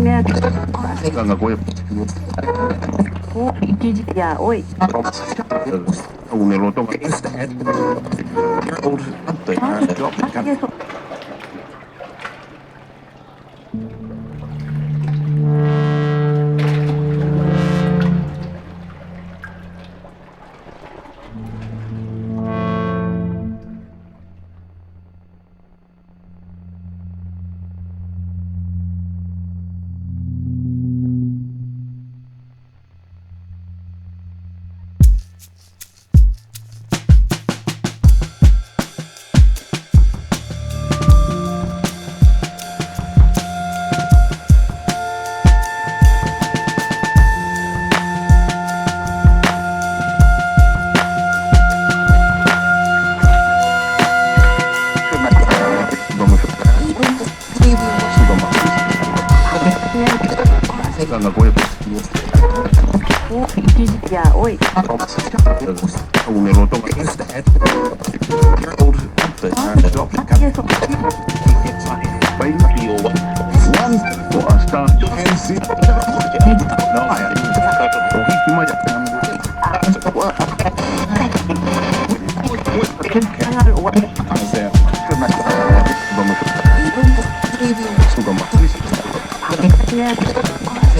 Ganga Goya. Ya, hoy. Un eloto. Eso.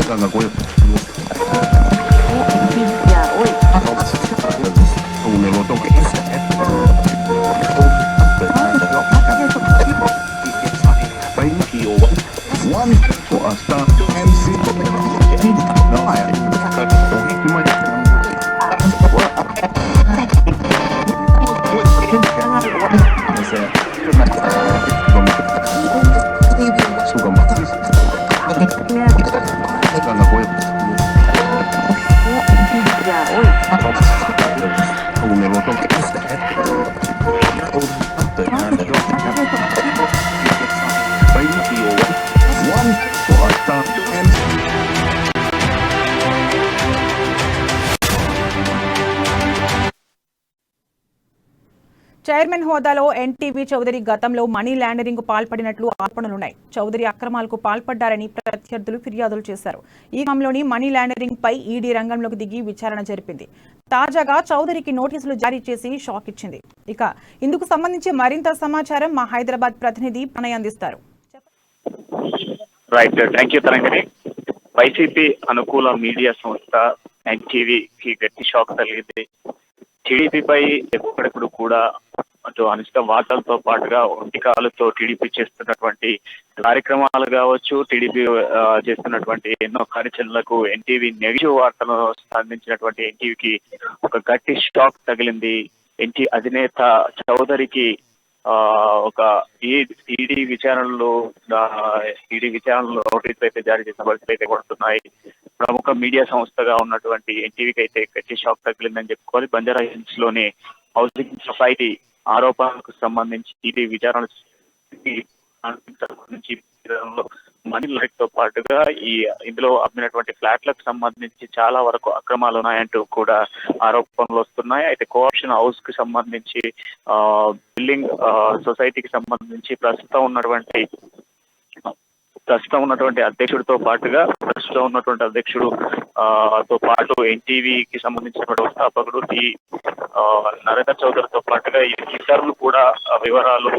Ganga Goya. Ya, hoy. Un eloto. Ganga Goya. Ya, hoy. Un eloto. Ganga Goya. Ya, hoy. Un eloto. Chairman హోదాలో NTV Chowdary గతంలో money laundering పాల్పడినట్లు ఆరోపణలున్నాయి. చౌదరి అక్రమాలకు పాల్పడ్డారని ప్రత్యర్థులు ఫిర్యాదులు చేశారు. ఈ క్రమంలోని money laundering పై ED రంగంలోకి దిగి విచారణ జరిపింది. తాజాగా చౌదరికి నోటీసులు జారీ చేసి షాక్ ఇచ్చింది. ఇక ఇందుకు సంబంధించి మరింత సమాచారం మా హైదరాబాద్ ప్రతినిధి ప్రణయ్ అందిస్తారు. Right, thank you Tarangini. YCP అనుకూల మీడియా సంస్థ ఎన్టీవీకి గట్టి షాక్ తగిలింది. టీడీపీపై ఎప్పటికప్పుడు కూడా అటు అనిష్ట వార్తలతో పాటుగా ఒంటికాలతో టీడీపీ చేస్తున్నటువంటి కార్యక్రమాలు కావచ్చు, టీడీపీ చేస్తున్నటువంటి ఎన్నో కార్యాచరణలకు ఎన్టీవీ నెగిటివ్ వార్తలను అందించినటువంటి ఎన్టీవీకి ఒక గట్టి షాక్ తగిలింది. ఎన్టీ అధినేత చౌదరికి ఒక ఈడీ విచారణలో నోటీసులు అయితే జారీ చేసిన పరిస్థితులు అయితే కొడుతున్నాయి. ప్రముఖ మీడియా సంస్థగా ఉన్నటువంటి ఎన్టీవీకి అయితే గట్టి షాక్ తగిలిందని చెప్పుకోవాలి. బంజారా హిల్స్ లోని హౌసింగ్ సొసైటీ ఆరోపణలకు సంబంధించి ఈడీ విచారణ మనీ లైట్ తో పాటుగా ఇందులో అమ్మినటువంటి ఫ్లాట్లకు సంబంధించి చాలా వరకు అక్రమాలు ఉన్నాయంటూ కూడా ఆరోపణలు వస్తున్నాయి. అయితే కోఆప్షన్ హౌస్ కి సంబంధించి బిల్డింగ్ సొసైటీకి సంబంధించి ప్రస్తుతం ఉన్నటువంటి అధ్యక్షుడితో పాటుగా తో పాటు ఎన్టీవీకి సంబంధించినటువంటి వ్యవస్థాపకుడు నరేంద్ర చౌదరితో పాటుగా ఇతరులు కూడా వివరాలు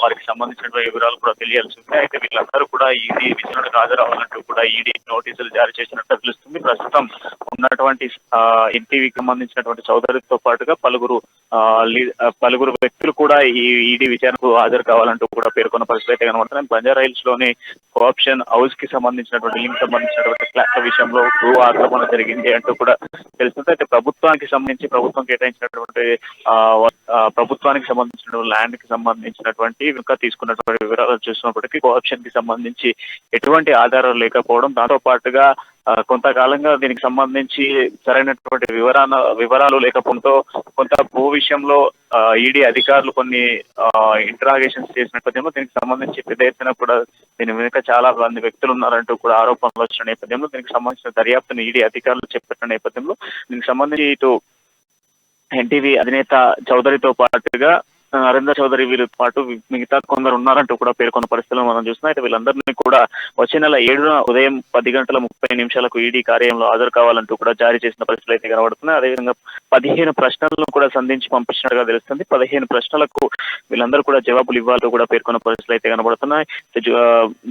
వారికి సంబంధించిన వివరాలు కూడా తెలియాల్సి ఉంది. అయితే వీళ్ళందరూ కూడా ఈడీ విచారణకు హాజరవ్వాలంటూ కూడా ఈడీ నోటీసులు జారీ చేసినట్టు తెలుస్తుంది. ప్రస్తుతం ఉన్నటువంటి ఎన్టీవీకి సంబంధించినటువంటి చౌదరితో పాటుగా పలువురు వ్యక్తులు కూడా ఈ ఈడీ విచారణకు హాజరు కావాలంటూ కూడా పేర్కొన్న పరిస్థితి అయితే కనబడుతున్నాయి. బంజారా హిల్స్ లోని కోఆప్షన్ హౌస్ కి సంబంధించినటువంటి ఫ్లాట్ల విషయంలో భూ ఆక్రమణ జరిగింది అంటూ కూడా తెలుస్తుంది. అయితే ప్రభుత్వం కేటాయించినటువంటి ప్రభుత్వానికి సంబంధించిన ల్యాండ్ కి సంబంధించినటువంటి ఇంకా తీసుకున్నటువంటి వివరాలు చూస్తున్నప్పటికీ కోఆప్షన్ కి సంబంధించి ఎటువంటి ఆధారాలు లేకపోవడం, దాంతో పాటుగా కొంతకాలంగా దీనికి సంబంధించి సరైనటువంటి వివరాలు లేకపోవడంతో కొంత భూ విషయంలో ఈడీ అధికారులు కొన్ని ఇంటరాగేషన్స్ చేసిన నేపథ్యంలో దీనికి సంబంధించి పెద్ద ఎత్తున కూడా దీని వెనుక చాలా మంది వ్యక్తులు ఉన్నారంటూ కూడా ఆరోపణలు వచ్చిన నేపథ్యంలో దీనికి సంబంధించిన దర్యాప్తును ఈడీ అధికారులు చేపట్టిన నేపథ్యంలో దీనికి సంబంధించి ఇటు ఎన్టీవీ అధినేత చౌదరితో పాటుగా నరేంద్ర చౌదరి వీరితో పాటు మిగతా కొందరు ఉన్నారంటూ కూడా పేర్కొన్న పరిస్థితుల్లో మనం చూస్తున్నాం. అయితే వీళ్ళందరినీ కూడా వచ్చే నెల 7న ఉదయం 10:30 ఈడీ కార్యాలయంలో హాజరు కావాలంటూ కూడా జారీ చేసిన పరిస్థితులు అయితే కనబడుతున్నాయి. అదేవిధంగా 15 ప్రశ్నలను కూడా సంధించి పంపించినట్టుగా తెలుస్తుంది. 15 ప్రశ్నలకు వీళ్ళందరూ కూడా జవాబులు ఇవ్వాలంటూ కూడా పేర్కొన్న పరిస్థితులు అయితే కనబడుతున్నాయి.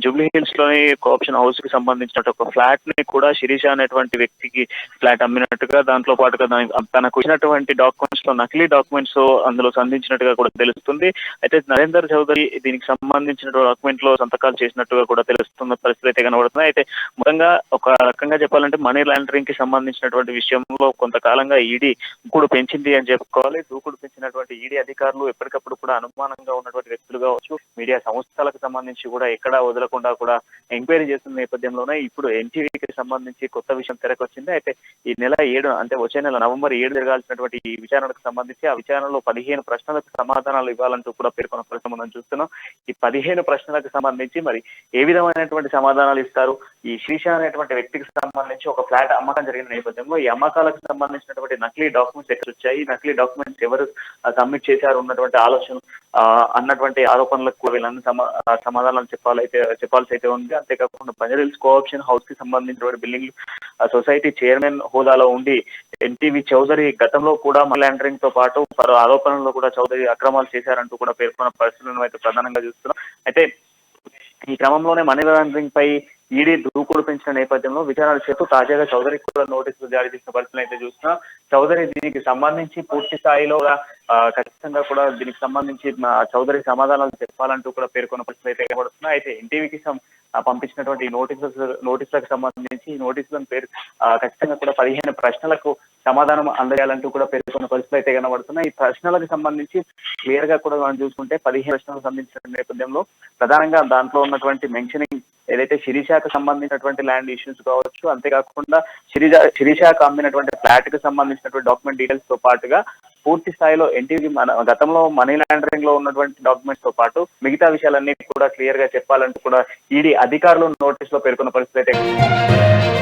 జూబ్లీ హిల్స్ లోని కోఆప్షన్ హౌస్ కి సంబంధించిన ఒక ఫ్లాట్ ని కూడా శిరీష అనేటువంటి వ్యక్తికి ఫ్లాట్ అమ్మినట్టుగా, దాంట్లో పాటుగా తనకు ఇచ్చినటువంటి డాక్యుమెంట్స్ లో నకిలీ డాక్యుమెంట్స్ అందులో సంధించినట్టుగా కూడా తెలుస్తుంది. అయితే నరేందర్ చౌదరి దీనికి సంబంధించిన డాక్యుమెంట్ లో సంతకాలు చేసినట్టుగా కూడా తెలుస్తున్న పరిస్థితి అయితే కనబడుతున్నాయి. అయితే మొత్తంగా ఒక రకంగా చెప్పాలంటే మనీ లాండరింగ్ కి సంబంధించినటువంటి విషయంలో కొంతకాలంగా ఈడీ దూకుడు పెంచింది అని చెప్పుకోవాలి. దూకుడు పెంచినటువంటి ఈడీ అధికారులు ఎప్పటికప్పుడు కూడా అనుమానంగా ఉన్నటువంటి వ్యక్తులు కావచ్చు, మీడియా సంస్థలకు సంబంధించి కూడా ఎక్కడా వదలకుండా కూడా ఎంక్వైరీ చేస్తున్న నేపథ్యంలోనే ఇప్పుడు ఎన్టీవీకి సంబంధించి కొత్త విషయం తెరకొచ్చింది. అయితే ఈ నెల 7 అంటే వచ్చే నెల నవంబర్ 7 జరగాల్సినటువంటి ఈ విచారణకు సంబంధించి ఆ విచారణలో 15 ప్రశ్నలకు సమాధానాలు ఇవ్వాలంటూ కూడా పేర్కొన్న ప్రశ్న మనం చూస్తున్నాం. ఈ 15 ప్రశ్నలకు సంబంధించి మరి ఏ విధమైనటువంటి సమాధానాలు ఇస్తారు? ఈ శిరీష అనేటువంటి వ్యక్తికి సంబంధించి ఒక ఫ్లాట్ అమ్మకం జరిగిన నేపథ్యంలో ఈ అమ్మకాలకు సంబంధించినటువంటి నకిలీ డాక్యుమెంట్స్ ఎక్కడ వచ్చాయి, నకిలీ డాక్యుమెంట్స్ ఎవరు సబ్మిట్ చేశారు ఉన్నటువంటి ఆలోచన అన్నటువంటి ఆరోపణలకు వీళ్ళని సమాధానాలు చెప్పాల్సి అయితే ఉంది. అంతేకాకుండా బంజారాహిల్స్ కోఆప్షన్ హౌస్ కి సంబంధించినటువంటి బిల్డింగ్ సొసైటీ చైర్మన్ హోదాలో ఉండి ఎన్టీవీ చౌదరి గతంలో కూడా మనీ లాండరింగ్ తో పాటు పలు ఆరోపణల్లో కూడా చౌదరి అక్రమాలు చేశారంటూ కూడా పేర్కొన్న పరిస్థితులను అయితే ప్రధానంగా చూస్తున్నాం. అయితే ఈ క్రమంలోనే మనీ లాండరింగ్ పై ఈడీ దూకుడు పెంచిన నేపథ్యంలో విచారణ చేస్తూ తాజాగా చౌదరికి కూడా నోటీసులు జారీ చేసిన పరిస్థితులు అయితే చూస్తున్నాం. చౌదరి దీనికి సంబంధించి పూర్తి స్థాయిలో ఖచ్చితంగా కూడా దీనికి సంబంధించి చౌదరి సమాధానాలు చెప్పాలంటూ కూడా పేర్కొన్న పరిస్థితులు అయితే కనబడుతున్నాయి. అయితే ఎన్టీవీకి పంపించినటువంటి నోటీసులకు సంబంధించి ఈ నోటీసులను ఖచ్చితంగా కూడా 15 ప్రశ్నలకు సమాధానం అందజేయాలంటూ కూడా పేర్కొన్న పరిస్థితులు అయితే కనబడుతున్నాయి. ఈ ప్రశ్నలకు సంబంధించి క్లియర్ గా కూడా మనం చూసుకుంటే 15 ప్రశ్నలకు సంబంధించిన నేపథ్యంలో ప్రధానంగా దాంట్లో ఉన్నటువంటి మెన్షనింగ్ ఏదైతే శిరీషకు సంబంధించినటువంటి ల్యాండ్ ఇష్యూస్ కావచ్చు, అంతేకాకుండా శిరీషకు అమ్మినటువంటి ఫ్లాట్ కి సంబంధించినటువంటి డాక్యుమెంట్ డీటెయిల్స్ తో పాటుగా పూర్తి స్థాయిలో ఎన్టీవీ గతంలో మనీ లాండరింగ్ లో ఉన్నటువంటి డాక్యుమెంట్స్ తో పాటు మిగతా విషయాలన్నీ కూడా క్లియర్ గా చెప్పాలంటూ కూడా ఈడీ అధికారులు నోటీస్ లో పేర్కొన్న పరిస్థితి అయితే